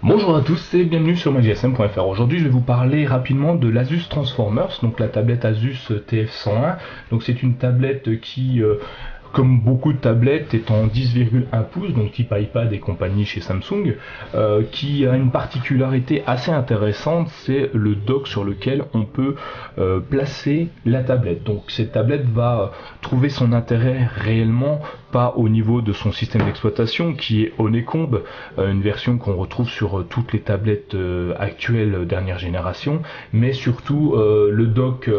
Bonjour à tous et bienvenue sur MyGSM.fr. Aujourd'hui je vais vous parler rapidement de l'Asus Transformers, donc la tablette Asus TF101. Donc c'est une tablette qui, comme beaucoup de tablettes, est en 10,1 pouces, donc type iPad et compagnie chez Samsung, qui a une particularité assez intéressante, c'est le dock sur lequel on peut placer la tablette. Donc cette tablette va trouver son intérêt réellement pas au niveau de son système d'exploitation qui est Honeycomb, une version qu'on retrouve sur toutes les tablettes actuelles dernière génération, mais surtout le dock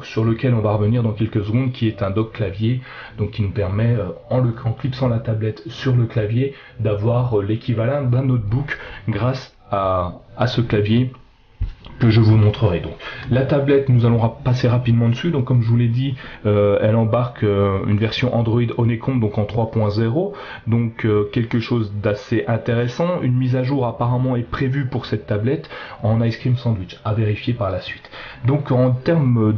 sur lequel on va revenir dans quelques secondes, qui est un dock clavier, donc qui nous permet en clipsant la tablette sur le clavier d'avoir l'équivalent d'un notebook grâce à ce clavier que je vous montrerai. Donc la tablette, nous allons passer rapidement dessus. Donc comme je vous l'ai dit, elle embarque une version Android Honeycomb, donc en 3.0, donc quelque chose d'assez intéressant. Une mise à jour apparemment est prévue pour cette tablette en Ice Cream Sandwich, à vérifier par la suite. Donc en termes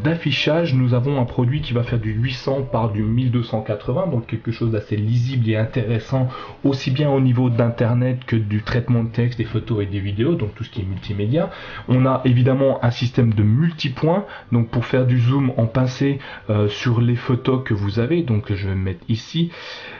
d'affichage, nous avons un produit qui va faire du 800 par du 1280, donc quelque chose d'assez lisible et intéressant, aussi bien au niveau d'internet que du traitement de texte, des photos et des vidéos, donc tout ce qui est multimédia. On a évidemment un système de multipoint, donc pour faire du zoom en pincé sur les photos que vous avez. Donc je vais me mettre ici.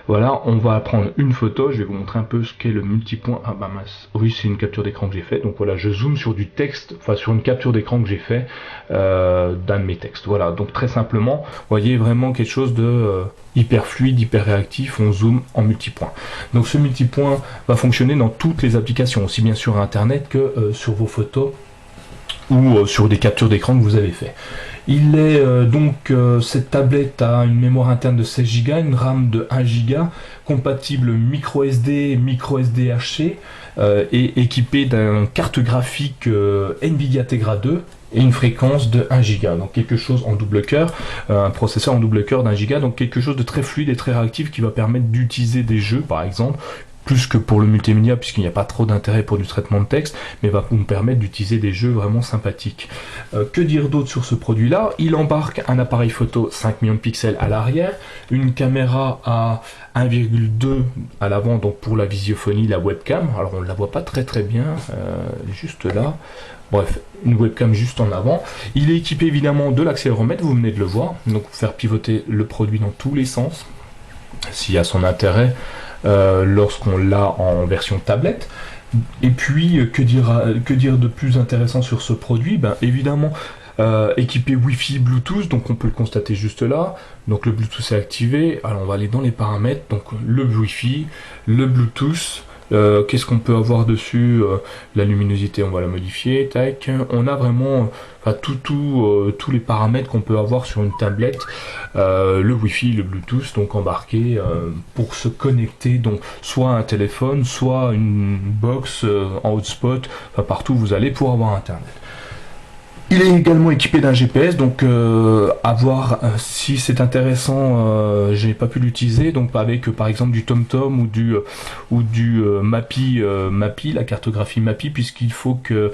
Voilà, on va prendre une photo, je vais vous montrer un peu ce qu'est le multipoint. Ah bah mince, oui, c'est une capture d'écran que j'ai fait. Donc voilà, je zoome sur du texte, enfin sur une capture d'écran que j'ai fait d'un de mes textes. Voilà, donc très simplement, vous voyez vraiment quelque chose de hyper fluide, hyper réactif, on zoome en multipoint. Donc ce multipoint va fonctionner dans toutes les applications, aussi bien sur internet que sur vos photos ou sur des captures d'écran que vous avez fait. Il est cette tablette a une mémoire interne de 16 Go, une RAM de 1 Go, compatible micro SD, micro SDHC, et équipée d'une carte graphique Nvidia Tegra 2 et une fréquence de 1 Go, donc quelque chose en double cœur, un processeur en double cœur d'1 Go, donc quelque chose de très fluide et très réactif qui va permettre d'utiliser des jeux par exemple, plus que pour le multimédia puisqu'il n'y a pas trop d'intérêt pour du traitement de texte, mais va nous permettre d'utiliser des jeux vraiment sympathiques. Que dire d'autre sur ce produit-là? Il embarque un appareil photo 5 millions de pixels à l'arrière, une caméra à 1,2 à l'avant, donc pour la visiophonie, la webcam. Alors on ne la voit pas très bien, juste là. Bref, une webcam juste en avant. Il est équipé évidemment de l'accéléromètre, vous venez de le voir, donc faire pivoter le produit dans tous les sens, s'il y a son intérêt lorsqu'on l'a en version tablette. Et puis, que dire de plus intéressant sur ce produit? Ben, évidemment, équipé Wi-Fi, Bluetooth, donc on peut le constater juste là. Donc le Bluetooth est activé. Alors on va aller dans les paramètres, donc le Wi-Fi, le Bluetooth. Qu'est-ce qu'on peut avoir dessus? La luminosité, on va la modifier. Tac. On a vraiment tous les paramètres qu'on peut avoir sur une tablette. Le Wi-Fi, le Bluetooth, donc embarqué pour se connecter, donc soit à un téléphone, soit une box en hotspot. Enfin, partout où vous allez pour avoir Internet. Il est également équipé d'un GPS, donc à voir si c'est intéressant. J'ai pas pu l'utiliser, donc avec par exemple du TomTom ou du Mappy, la cartographie Mappy, puisqu'il faut que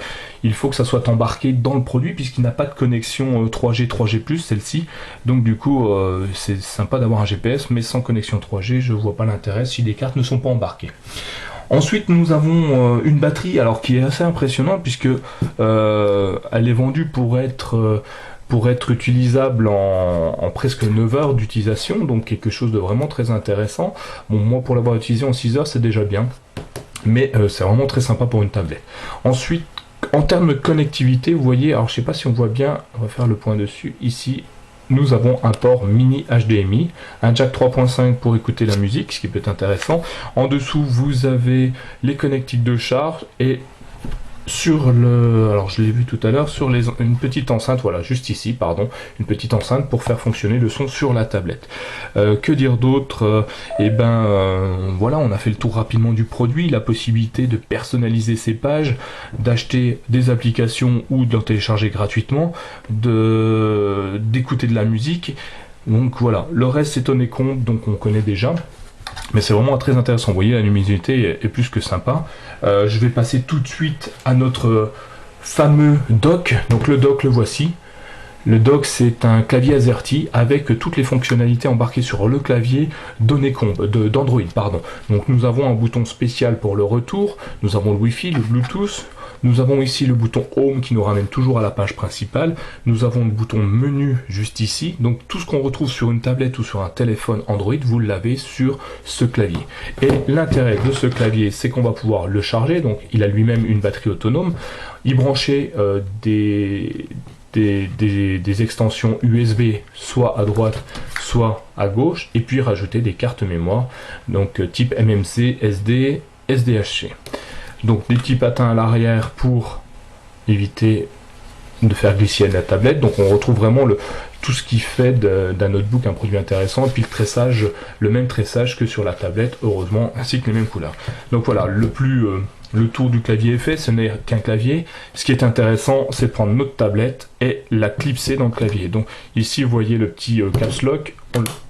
ça soit embarqué dans le produit, puisqu'il n'a pas de connexion 3G, 3G+, celle-ci. Donc du coup, c'est sympa d'avoir un GPS, mais sans connexion 3G, je vois pas l'intérêt si les cartes ne sont pas embarquées. Ensuite, nous avons une batterie, alors qui est assez impressionnante puisque elle est vendue pour être utilisable en presque 9 heures d'utilisation, donc quelque chose de vraiment très intéressant. Bon, moi pour l'avoir utilisé en 6 heures, c'est déjà bien, mais c'est vraiment très sympa pour une tablette. Ensuite, en termes de connectivité, vous voyez, alors je sais pas si on voit bien, on va faire le point dessus ici. Nous avons un port mini HDMI, un jack 3.5 pour écouter la musique, ce qui peut être intéressant. En dessous, vous avez les connectiques de charge et sur alors je l'ai vu tout à l'heure, sur une petite enceinte, voilà, juste ici, pardon, une petite enceinte pour faire fonctionner le son sur la tablette. Que dire d'autre? Voilà, on a fait le tour rapidement du produit, la possibilité de personnaliser ses pages, d'acheter des applications ou d'en télécharger gratuitement, d'écouter de la musique. Donc voilà, le reste c'est Honeycomb, donc on connaît déjà. Mais c'est vraiment très intéressant, vous voyez, la luminosité est plus que sympa. Je vais passer tout de suite à notre fameux dock. Donc le dock, le voici. Le dock, c'est un clavier AZERTY avec toutes les fonctionnalités embarquées sur le clavier d'Android. Donc nous avons un bouton spécial pour le retour, nous avons le Wi-Fi, le Bluetooth, nous avons ici le bouton Home qui nous ramène toujours à la page principale, nous avons le bouton menu juste ici, donc tout ce qu'on retrouve sur une tablette ou sur un téléphone Android, vous l'avez sur ce clavier. Et l'intérêt de ce clavier, c'est qu'on va pouvoir le charger, donc il a lui-même une batterie autonome, y brancher des extensions USB soit à droite soit à gauche, et puis rajouter des cartes mémoire donc type MMC, SD, SDHC. Donc des petits patins à l'arrière pour éviter de faire glisser la tablette. Donc on retrouve vraiment tout ce qui fait d'un notebook un produit intéressant, et puis le tressage, le même tressage que sur la tablette, heureusement, ainsi que les mêmes couleurs. Donc voilà, le tour du clavier est fait, ce n'est qu'un clavier. Ce qui est intéressant, c'est de prendre notre tablette et la clipser dans le clavier. Donc ici, vous voyez le petit caps lock,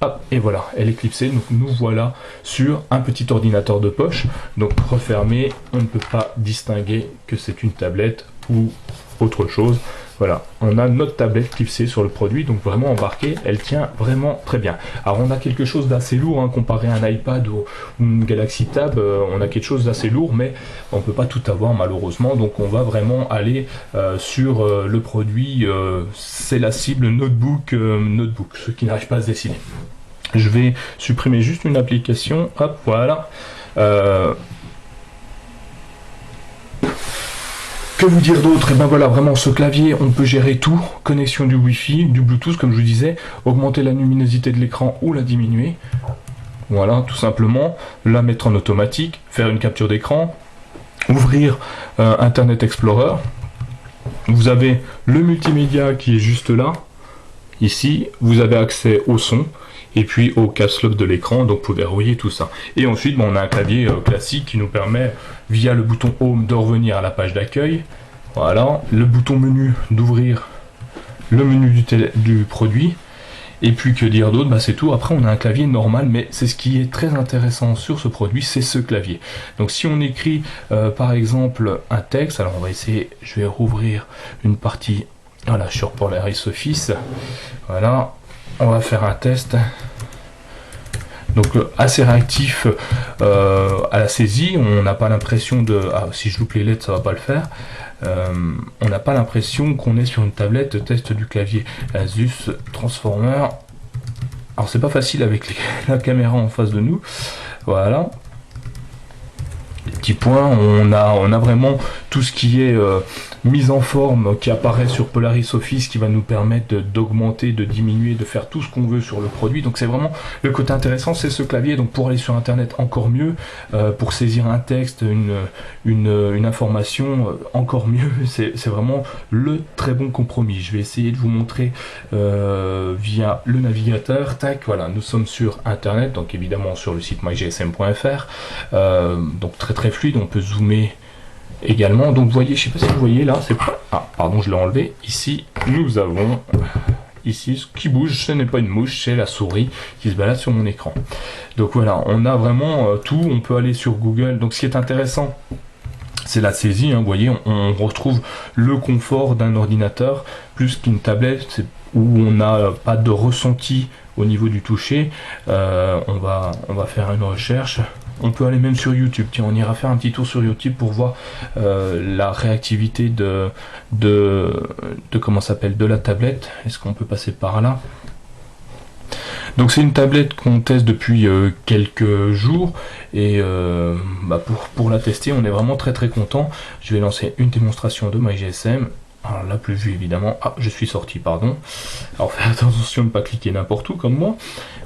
hop, et voilà, elle est clipsée. Donc nous voilà sur un petit ordinateur de poche. Donc refermé, on ne peut pas distinguer que c'est une tablette ou autre chose. Voilà, on a notre tablette clipsée sur le produit, donc vraiment embarquée, elle tient vraiment très bien. Alors on a quelque chose d'assez lourd, hein, comparé à un iPad ou une Galaxy Tab, on a quelque chose d'assez lourd, mais on ne peut pas tout avoir malheureusement, donc on va vraiment aller sur le produit, c'est la cible notebook, ceux qui n'arrivent pas à se décider. Je vais supprimer juste une application, hop, voilà. Que vous dire d'autre? Et ben voilà, vraiment ce clavier, on peut gérer tout, connexion du Wi-Fi, du Bluetooth comme je vous disais, augmenter la luminosité de l'écran ou la diminuer. Voilà, tout simplement, la mettre en automatique, faire une capture d'écran, ouvrir Internet Explorer. Vous avez le multimédia qui est juste là. Ici, vous avez accès au son et puis au caps lock de l'écran, donc vous pouvez verrouiller tout ça. Et ensuite, on a un clavier classique qui nous permet, via le bouton Home, de revenir à la page d'accueil. Voilà, le bouton menu d'ouvrir le menu du produit. Et puis que dire d'autre, bah c'est tout. Après on a un clavier normal, mais c'est ce qui est très intéressant sur ce produit, c'est ce clavier. Donc si on écrit par exemple un texte, alors on va essayer, je vais rouvrir une partie, voilà, sur Polaris Office. Voilà, on va faire un test. Donc assez réactif à la saisie, on n'a pas l'impression de... Ah, si je loupe les lettres, ça va pas le faire. On n'a pas l'impression qu'on est sur une tablette test du clavier. Asus Transformer. Alors c'est pas facile avec la caméra en face de nous. Voilà. Les petits points, on a vraiment tout ce qui est mise en forme qui apparaît sur Polaris Office, qui va nous permettre d'augmenter, de diminuer, de faire tout ce qu'on veut sur le produit. Donc c'est vraiment le côté intéressant, c'est ce clavier. Donc pour aller sur internet encore mieux, pour saisir un texte, une information encore mieux, c'est vraiment le très bon compromis. Je vais essayer de vous montrer via le navigateur. Tac, voilà, nous sommes sur internet, donc évidemment sur le site mygsm.fr, donc très fluide, on peut zoomer également. Donc vous voyez, je sais pas si vous voyez là, c'est pas... Ah pardon, je l'ai enlevé. Ici nous avons ici ce qui bouge, ce n'est pas une mouche, c'est la souris qui se balade sur mon écran. Donc voilà, on a vraiment tout. On peut aller sur Google. Donc ce qui est intéressant, c'est la saisie, hein, vous voyez, on retrouve le confort d'un ordinateur plus qu'une tablette où on n'a pas de ressenti au niveau du toucher. On va faire une recherche. On peut aller même sur YouTube. Tiens, on ira faire un petit tour sur YouTube pour voir la réactivité de comment s'appelle, de la tablette. Est-ce qu'on peut passer par là? Donc c'est une tablette qu'on teste depuis quelques jours, et pour la tester, on est vraiment très content. Je vais lancer une démonstration de MyGSM. Alors la plus vue évidemment. Ah, je suis sorti, pardon. Alors faites attention de ne pas cliquer n'importe où comme moi.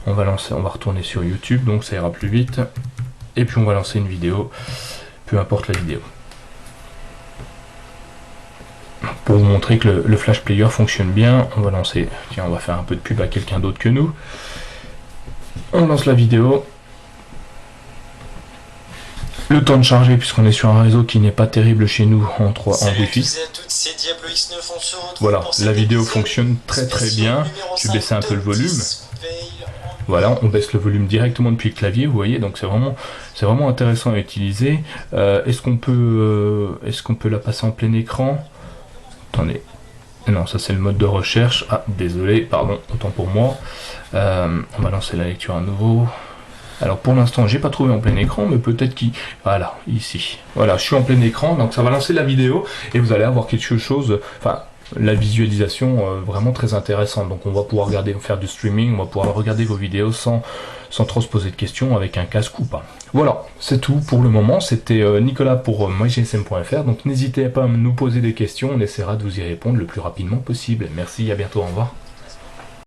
On va retourner sur YouTube, donc ça ira plus vite. Et puis on va lancer une vidéo, peu importe la vidéo. Pour vous montrer que le Flash Player fonctionne bien, on va lancer... Tiens, on va faire un peu de pub à quelqu'un d'autre que nous. On lance la vidéo. Le temps de charger, puisqu'on est sur un réseau qui n'est pas terrible chez nous en Wi-Fi. Voilà, la vidéo fonctionne très bien. Je vais baisser un peu le volume. Voilà, on baisse le volume directement depuis le clavier, vous voyez, donc c'est vraiment intéressant à utiliser. Est-ce qu'on peut la passer en plein écran? Attendez, Non, ça c'est le mode de recherche. Ah, désolé, pardon, autant pour moi. On va lancer la lecture à nouveau. Alors pour l'instant, j'ai pas trouvé en plein écran, mais peut-être qu'il... Voilà, ici. Voilà, je suis en plein écran, donc ça va lancer la vidéo, et vous allez avoir quelque chose... Enfin, la visualisation vraiment très intéressante. Donc on va pouvoir regarder, faire du streaming, on va pouvoir regarder vos vidéos sans trop se poser de questions avec un casque ou pas. Voilà, c'est tout pour le moment. C'était Nicolas pour mygsm.fr. Donc n'hésitez pas à nous poser des questions, on essaiera de vous y répondre le plus rapidement possible. Merci, à bientôt, au revoir.